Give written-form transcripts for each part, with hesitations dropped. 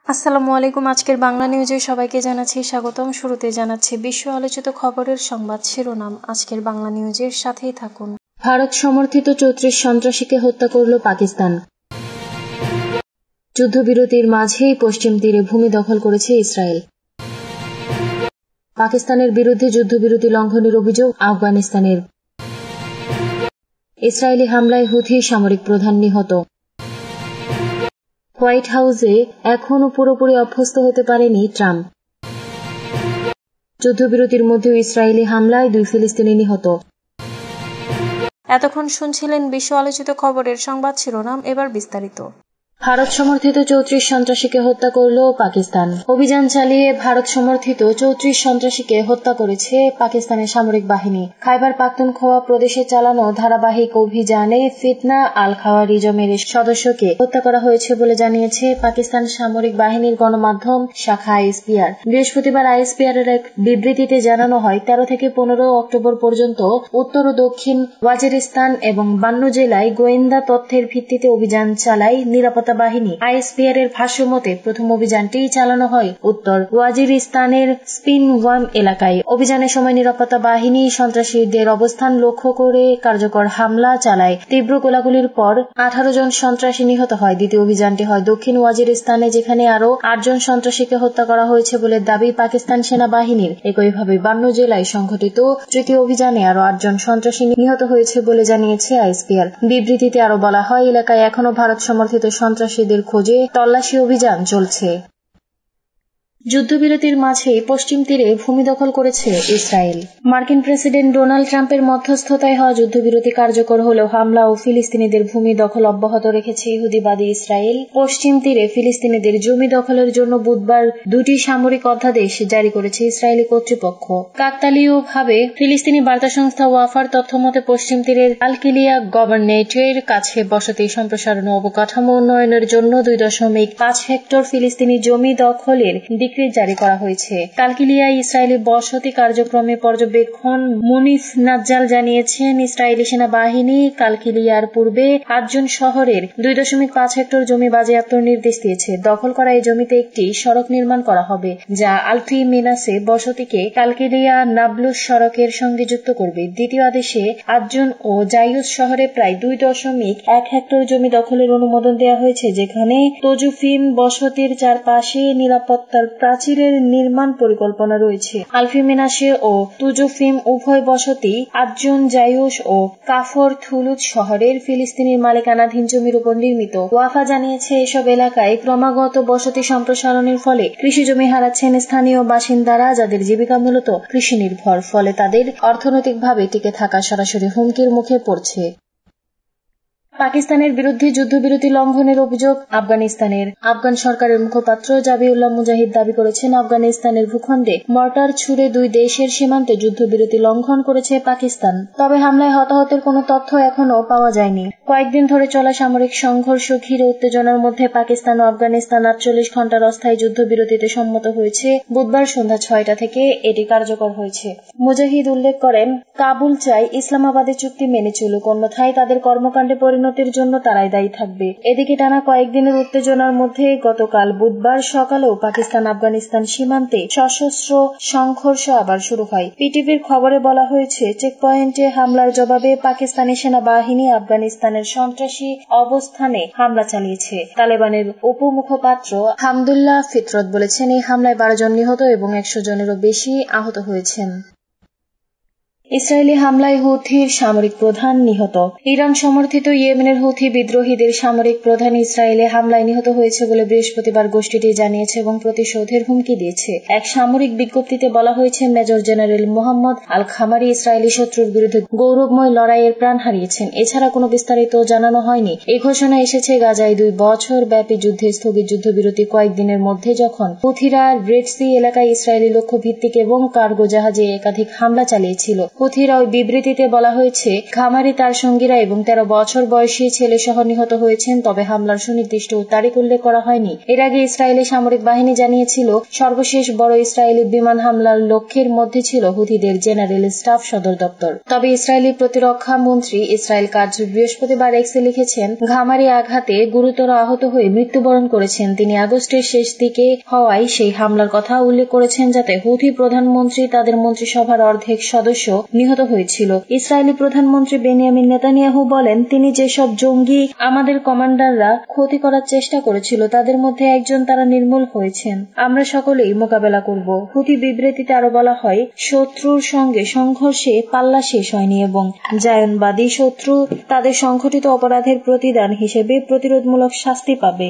আসসালামু আলাইকুম। আজকের বাংলা নিউজে সবাইকে জানাচ্ছি স্বাগতম। শুরুতে জানাচ্ছি বিশ্ব আলোচিত খবরের সংবাদ শিরোনাম। আজকের বাংলা নিউজের সাথেই থাকুন। ভারত সমর্থিত 34 সন্ত্রাসীকে হত্যা করল পাকিস্তান। যুদ্ধবিরতির মাঝেই পশ্চিম তীরে ভূমি দখল করেছে ইসরায়েল। পাকিস্তানের বিরুদ্ধে যুদ্ধবিরতি লঙ্ঘনের অভিযোগ আফগানিস্তানের। ইসরায়েলি হামলায় হুথি সামরিক প্রধান নিহত। হোয়াইট হাউসে এখনও পুরোপুরি অভ্যস্ত হতে পারেনি ট্রাম্প। যুদ্ধবিরতির মধ্যেও ইসরায়েলি হামলায় 2 ফিলিস্তিনি নিহত। এতক্ষণ শুনছিলেন বিশ্ব আলোচিত খবরের সংবাদ শিরোনাম, এবার বিস্তারিত। ভারত সমর্থিত 34 সন্ত্রাসীকে হত্যা করল পাকিস্তান। অভিযান চালিয়ে ভারত সমর্থিত 34 সন্ত্রাসীকে হত্যা করেছে পাকিস্তানের সামরিক বাহিনী। খাইবার পাখতুনখোয়া প্রদেশে চালানো ধারাবাহিক অভিযানে ফিতনা আল খাওয়ারিজমের সদস্যকে হত্যা করা হয়েছে বলে জানিয়েছে পাকিস্তান সামরিক বাহিনীর গণমাধ্যম শাখা আইএসপিআর। বৃহস্পতিবার আইএসপিআর এর এক বিবৃতিতে জানানো হয়, 13 থেকে 15 অক্টোবর পর্যন্ত উত্তর ও দক্ষিণ ওয়াজিরিস্তান এবং বান্নু জেলায় গোয়েন্দা তথ্যের ভিত্তিতে অভিযান চালায় নিরাপত্তা বাহিনী। আইএসপিআর এর ভাষ্য মতে প্রথম অভিযানটি চালানো হয় উত্তর ওয়াজিরিস্তানের স্পিনওয়াম এলাকায়। অভিযানের সময় নিরাপত্তা বাহিনী সন্ত্রাসীদের অবস্থান লক্ষ্য করে কার্যকর হামলা চালায়। তীব্র গোলাগুলির পর 18 জন সন্ত্রাসী নিহত হয়। দ্বিতীয় অভিযানটি হয় দক্ষিণ ওয়াজিরিস্তানে, যেখানে আরও 8 জন সন্ত্রাসীকে হত্যা করা হয়েছে বলে দাবি পাকিস্তান সেনাবাহিনীর। একইভাবে বান্নু জেলায় সংঘটিত তৃতীয় অভিযানে আরও 8 জন সন্ত্রাসী নিহত হয়েছে বলে জানিয়েছে আইএসপিআর। বিবৃতিতে আরও বলা হয়, এলাকায় এখনও ভারত সমর্থিত সন্ত্রাসীদের খোঁজে তল্লাশি অভিযান চলছে। যুদ্ধবিরতির মাঝে পশ্চিম তীরে ভূমি দখল করেছে ইসরায়েল। মার্কিন প্রেসিডেন্ট ডোনাল্ড ট্রাম্পের মধ্যস্থতায় হওয়া যুদ্ধবিরতি কার্যকর হলেও হামলা ও ফিলিস্তিনিদের ভূমি দখল অব্যাহত রেখেছে ইহুদিবাদী ইসরায়েল। পশ্চিম তীরে ফিলিস্তিনিদের জমি দখলের জন্য বুধবার 2টি সামরিক অধ্যাদেশ জারি করেছে ইসরায়েলি কর্তৃপক্ষ। কাকতালীয়ভাবে ফিলিস্তিনি বার্তা সংস্থা ওয়াফার তথ্যমতে পশ্চিম তীরের আল-কিলিয়া গভর্নরেটের কাছে বসতি সম্প্রসারণ ও অবকাঠামো উন্নয়নের জন্য 2.5 হেক্টর ফিলিস্তিনি জমি দখলের জারি করা হয়েছে। কালকিলিয়ায় ইসরায়েলি বসতি কার্যক্রমে পর্যবেক্ষণ মুনিফ নাজ্জাল জানিয়েছেন, ইসরায়েলি সেনাবাহিনী কালকিলিয়ার পূর্বে 8 শহরের 2.5 হেক্টর জমি বাজেয়াপ্তর নির্দেশ দিয়েছে। দখল করা এই জমিতে একটি সড়ক নির্মাণ করা হবে, যা আলফি মিনাসে বসতিকে কালকিলিয়া নাবলুস সড়কের সঙ্গে যুক্ত করবে। দ্বিতীয় আদেশে 8 ও জাইউস শহরে প্রায় 2.1 হেক্টর জমি দখলের অনুমোদন দেওয়া হয়েছে, যেখানে তজুফিম বসতির চারপাশে নিরাপত্তার প্রাচীরের নির্মাণ পরিকল্পনা রয়েছে। আলফি মিনাসে ও তুজুফিম উভয় বসতি 8 জাইউস ও কাফর থুলুদ শহরের ফিলিস্তিনির মালিকানাধীন জমির উপর নির্মিত। ওয়াফা জানিয়েছে, এসব এলাকায় ক্রমাগত বসতি সম্প্রসারণের ফলে কৃষি জমি হারাচ্ছেন স্থানীয় বাসিন্দারা, যাদের জীবিকা মূলত কৃষি নির্ভর। ফলে তাদের অর্থনৈতিকভাবে টিকে থাকা সরাসরি হুমকির মুখে পড়ছে। পাকিস্তানের বিরুদ্ধে যুদ্ধবিরতি লঙ্ঘনের অভিযোগ আফগানিস্তানের। আফগান সরকারের মুখপাত্র জাবিউল্লাহ মুজাহিদ দাবি করেছেন, আফগানিস্তানের ভূখণ্ডে মর্টার ছুড়ে 2 দেশের সীমান্তে যুদ্ধবিরতি লঙ্ঘন করেছে পাকিস্তান। তবে হামলায় হতাহতের কোনো তথ্য এখনও পাওয়া যায়নি। কয়েকদিন ধরে চলা সামরিক সংঘর্ষ ঘিরে উত্তেজনার মধ্যে পাকিস্তান ও আফগানিস্তান 48 ঘণ্টার অস্থায়ী যুদ্ধবিরতিতে সম্মত হয়েছে। বুধবার সন্ধ্যা 6টা থেকে এটি কার্যকর হয়েছে। মুজাহিদ উল্লেখ করেন, কাবুল চায় ইসলামাবাদের চুক্তি মেনে চলুক, অন্যথায় তাদের কর্মকাণ্ডে পরিণতির জন্য তারাই দায়ী থাকবে। এদিকে টানা কয়েকদিনের উত্তেজনার মধ্যে গতকাল বুধবার সকালেও পাকিস্তান আফগানিস্তান সীমান্তে সশস্ত্র সংঘর্ষ আবার শুরু হয়। পিটিভির খবরে বলা হয়েছে, চেকপয়েন্টে হামলার জবাবে পাকিস্তানি সেনাবাহিনী আফগানিস্তানের সন্ত্রাসী অবস্থানে হামলা চালিয়েছে। তালেবানের উপমুখপাত্র হামদুল্লাহ ফিতরত বলেছেন, এই হামলায় 12 জন নিহত এবং 100 জনেরও বেশি আহত হয়েছেন। ইসরায়েলি হামলায় হুথির সামরিক প্রধান নিহত। ইরান সমর্থিত ইয়েমেনের হুথি বিদ্রোহীদের সামরিক প্রধান ইসরায়েলে হামলায় নিহত হয়েছে বলে বৃহস্পতিবার গোষ্ঠীটি জানিয়েছে এবং প্রতিশোধের হুমকি দিয়েছে। এক সামরিক বিজ্ঞপ্তিতে বলা হয়েছে, মেজর জেনারেল মোহাম্মদ আল খামারি ইসরায়েলি শত্রুর বিরুদ্ধে গৌরবময় লড়াইয়ের প্রাণ হারিয়েছেন। এছাড়া কোনো বিস্তারিত জানানো হয়নি। এই ঘোষণা এসেছে গাজায় 2 বছর ব্যাপী যুদ্ধে স্থগিত যুদ্ধবিরতি কয়েকদিনের মধ্যে, যখন হুথিরা রেড সি এলাকায় ইসরায়েলি লক্ষ্য ভিত্তিক এবং কার্গো জাহাজে একাধিক হামলা চালিয়েছিল। হুথির ওই বিবৃতিতে বলা হয়েছে, খামারি, তার সঙ্গীরা এবং 13 বছর বয়সী ছেলে সহ নিহত হয়েছেন, তবে হামলার সুনির্দিষ্ট তারিখ উল্লেখ করা হয়নি। এর আগে ইসরায়েলি সামরিক বাহিনী জানিয়েছিল, সর্বশেষ বড় ইসরায়েলি বিমান হামলার লক্ষ্যের মধ্যে ছিল হুথিদের জেনারেল স্টাফ সদর দপ্তর। তবে ইসরায়েলি প্রতিরক্ষা মন্ত্রী ইসরায়েল কাটজ বৃহস্পতিবার এক্সে লিখেছেন, খামারি আঘাতে গুরুতর আহত হয়ে মৃত্যুবরণ করেছেন। তিনি আগস্টের শেষ দিকে হওয়ায় সেই হামলার কথা উল্লেখ করেছেন, যাতে হুথি প্রধানমন্ত্রী তাদের মন্ত্রিসভার অর্ধেক সদস্য নিহত হয়েছিল। ইসরায়েলি প্রধানমন্ত্রী বেনিয়ামিন নেতানিয়াহু বলেন, তিনি যেসব জঙ্গি আমাদের কমান্ডাররা ক্ষতি করার চেষ্টা করেছিল তাদের মধ্যে একজন, তারা নির্মূল হয়েছেন। আমরা সকলেই মোকাবেলা করব। হুথি বিবৃতিতে আরো বলা হয়, শত্রুর সঙ্গে সংঘর্ষে পাল্লা শেষ হয়নি এবং জায়নবাদী শত্রু তাদের সংঘটিত অপরাধের প্রতিদান হিসেবে প্রতিরোধমূলক শাস্তি পাবে।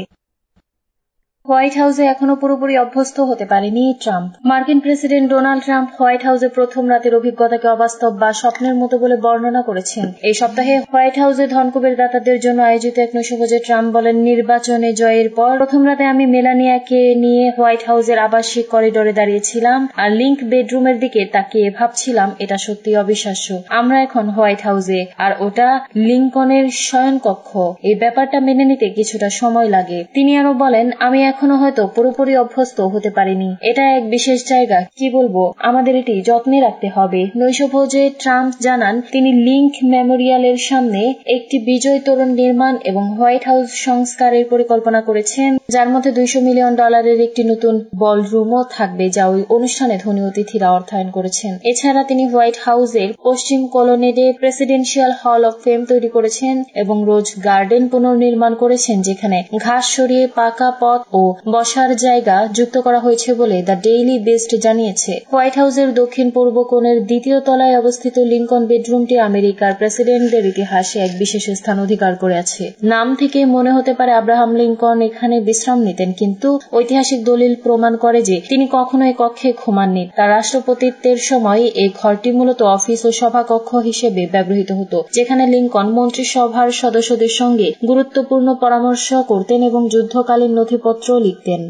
হোয়াইট হাউসে এখনো পুরোপুরি অভ্যস্ত হতে পারেনি ট্রাম্প। মার্কিন প্রেসিডেন্ট ডোনাল্ড ট্রাম্প হোয়াইট হাউসে প্রথম রাতের অভিজ্ঞতাকে অবাস্তব বা স্বপ্নের মতো বলে বর্ণনা করেছেন। এই সপ্তাহে হোয়াইট হাউসে ধনকুবের দাতাদের জন্য আয়োজিত এক নৈশভোজে ট্রাম্প বলেন, নির্বাচনে জয়ের পর প্রথম রাতে আমি মেলানিয়াকে নিয়ে হোয়াইট হাউসের আবাসিক করিডোরে দাঁড়িয়েছিলাম আর লিংক বেডরুমের দিকে তাকিয়ে ভাবছিলাম, এটা সত্যি অবিশ্বাস্য। আমরা এখন হোয়াইট হাউসে, আর ওটা লিংকনের শয়নকক্ষ। এই ব্যাপারটা মেনে নিতে কিছুটা সময় লাগে। তিনি আরো বলেন, আমি এখনো হয়তো পুরোপুরি অভ্যস্ত হতে পারিনি। এটা এক বিশেষ জায়গা, কি বলবো, আমাদের এটি যত্নে রাখতে হবে। নৈশভোজে ট্রাম্প জানান, তিনি লিংক মেমোরিয়ালের সামনে একটি বিজয় তোরণ নির্মাণ এবং হোয়াইট হাউস সংস্কারের পরিকল্পনা করেছেন, যার মধ্যে $200 মিলিয়ন একটি নতুন বলরুমও থাকবে, যা ওই অনুষ্ঠানে ধনী অতিথিরা অর্থায়ন করেছেন। এছাড়া তিনি হোয়াইট হাউসের পশ্চিম কলোনেডে প্রেসিডেন্সিয়াল হল অব ফেম তৈরি করেছেন এবং রোজ গার্ডেন পুনর্নির্মাণ করেছেন, যেখানে ঘাস সরিয়ে পাকা পথ ও বসার জায়গা যুক্ত করা হয়েছে বলে দ্য ডেইলি বেস্ট জানিয়েছে। হোয়াইট হাউসের দক্ষিণ পূর্ব কোণের দ্বিতীয় তলায় অবস্থিত লিংকন বেডরুমটি আমেরিকার প্রেসিডেন্টদের ইতিহাসে এক বিশেষ স্থান অধিকার করে আছে। নাম থেকে মনে হতে পারে আব্রাহাম লিংকন এখানে বিশ্রাম নিতেন, কিন্তু ঐতিহাসিক দলিল প্রমাণ করে যে তিনি কখনো এই কক্ষে ঘুমাননি। তার রাষ্ট্রপতিত্বের সময় এই ঘরটি মূলত অফিস ও সভাকক্ষ হিসেবে ব্যবহৃত হতো, যেখানে লিংকন মন্ত্রিসভার সদস্যদের সঙ্গে গুরুত্বপূর্ণ পরামর্শ করতেন এবং যুদ্ধকালীন নথিপত্র লিখতেন।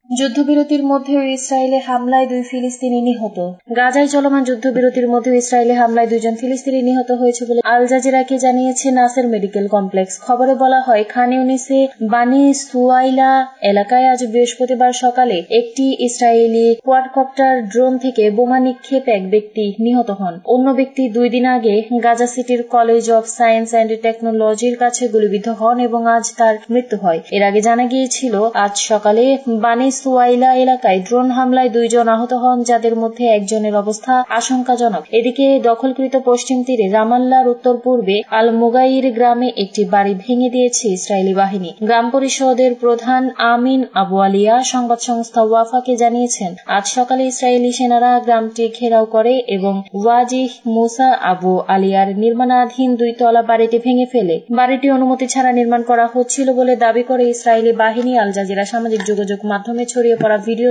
যুদ্ধবিরতির মধ্যেও ইসরায়েলে হামলায় 2 ফিলিস্তিনি নিহত। গাজায় চলমান যুদ্ধবিরতির মধ্যেও ইসরায়েলি হামলায় 2 জন ফিলিস্তিনি নিহত হয়েছে বলে আল জাজিরাকে জানিয়েছে নাসের মেডিকেল কমপ্লেক্স। খবরে বলা হয়, খান ইউনিসে বানি সুয়াইলা এলাকায় আজ বৃহস্পতিবার সকালে একটি ইসরায়েলি কোয়াডকপ্টার ড্রোন থেকে বোমা নিক্ষেপে এক ব্যক্তি নিহত হন। অন্য ব্যক্তি 2 দিন আগে গাজা সিটির কলেজ অব সায়েন্স অ্যান্ড টেকনোলজির কাছে গুলিবিদ্ধ হন এবং আজ তার মৃত্যু হয়। এর আগে জানা গিয়েছিল, আজ সকালে বানি সুয়াইলা এলাকায় ড্রোন হামলায় 2 জন আহত হন, যাদের মধ্যে একজনের অবস্থা আশঙ্কাজনক। এদিকে দখলকৃত পশ্চিম তীরে রামাল্লার উত্তর পূর্বে আল মুগাইর গ্রামে একটি বাড়ি ভেঙে দিয়েছে ইসরায়েলি বাহিনী। গ্রাম পরিষদের প্রধান আমিন আবু আলিয়া সংবাদ সংস্থা ওয়াফাকে জানিয়েছেন, আজ সকালে ইসরায়েলি সেনারা গ্রামটি ঘেরাও করে এবং ওয়াজিহ মুসা আবু আলিয়ার নির্মাণাধীন 2 তলা বাড়িটি ভেঙে ফেলে। বাড়িটি অনুমতি ছাড়া নির্মাণ করা হচ্ছিল বলে দাবি করে ইসরায়েলি বাহিনী। আল জাজিরা সামাজিক যোগাযোগ মাধ্যমে ছড়িয়ে পড়া ভিডিও